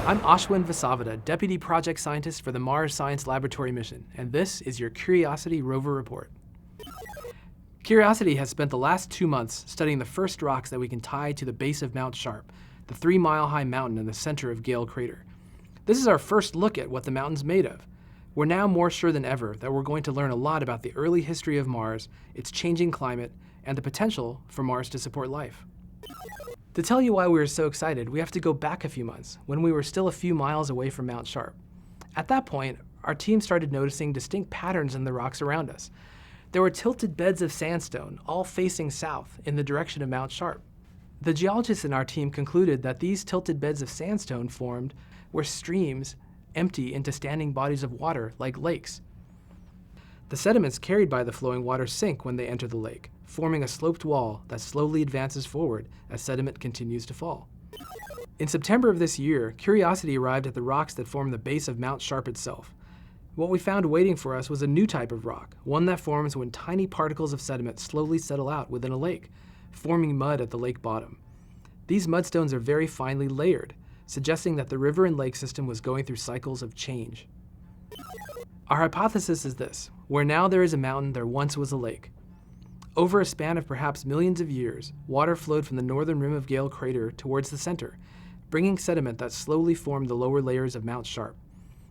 I'm Ashwin Vasavada, Deputy Project Scientist for the Mars Science Laboratory mission, and this is your Curiosity Rover Report. Curiosity has spent the last 2 months studying the first rocks that we can tie to the base of Mount Sharp, the 3-mile-high mountain in the center of Gale Crater. This is our first look at what the mountain's made of. We're now more sure than ever that we're going to learn a lot about the early history of Mars, its changing climate, and the potential for Mars to support life. To tell you why we were so excited, we have to go back a few months, when we were still a few miles away from Mount Sharp. At that point, our team started noticing distinct patterns in the rocks around us. There were tilted beds of sandstone, all facing south in the direction of Mount Sharp. The geologists in our team concluded that these tilted beds of sandstone formed where streams empty into standing bodies of water like lakes. The sediments carried by the flowing water sink when they enter the lake, forming a sloped wall that slowly advances forward as sediment continues to fall. In September of this year, Curiosity arrived at the rocks that form the base of Mount Sharp itself. What we found waiting for us was a new type of rock, one that forms when tiny particles of sediment slowly settle out within a lake, forming mud at the lake bottom. These mudstones are very finely layered, suggesting that the river and lake system was going through cycles of change. Our hypothesis is this: where now there is a mountain, there once was a lake. Over a span of perhaps millions of years, water flowed from the northern rim of Gale Crater towards the center, bringing sediment that slowly formed the lower layers of Mount Sharp.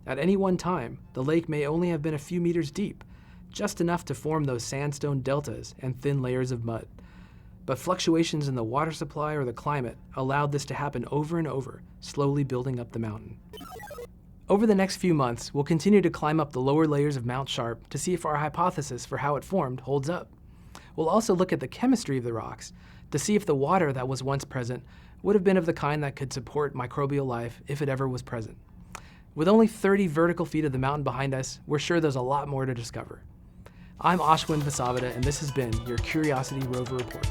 At any one time, the lake may only have been a few meters deep, just enough to form those sandstone deltas and thin layers of mud. But fluctuations in the water supply or the climate allowed this to happen over and over, slowly building up the mountain. Over the next few months, we'll continue to climb up the lower layers of Mount Sharp to see if our hypothesis for how it formed holds up. We'll also look at the chemistry of the rocks to see if the water that was once present would have been of the kind that could support microbial life if it ever was present. With only 30 vertical feet of the mountain behind us, we're sure there's a lot more to discover. I'm Ashwin Vasavada, and this has been your Curiosity Rover Report.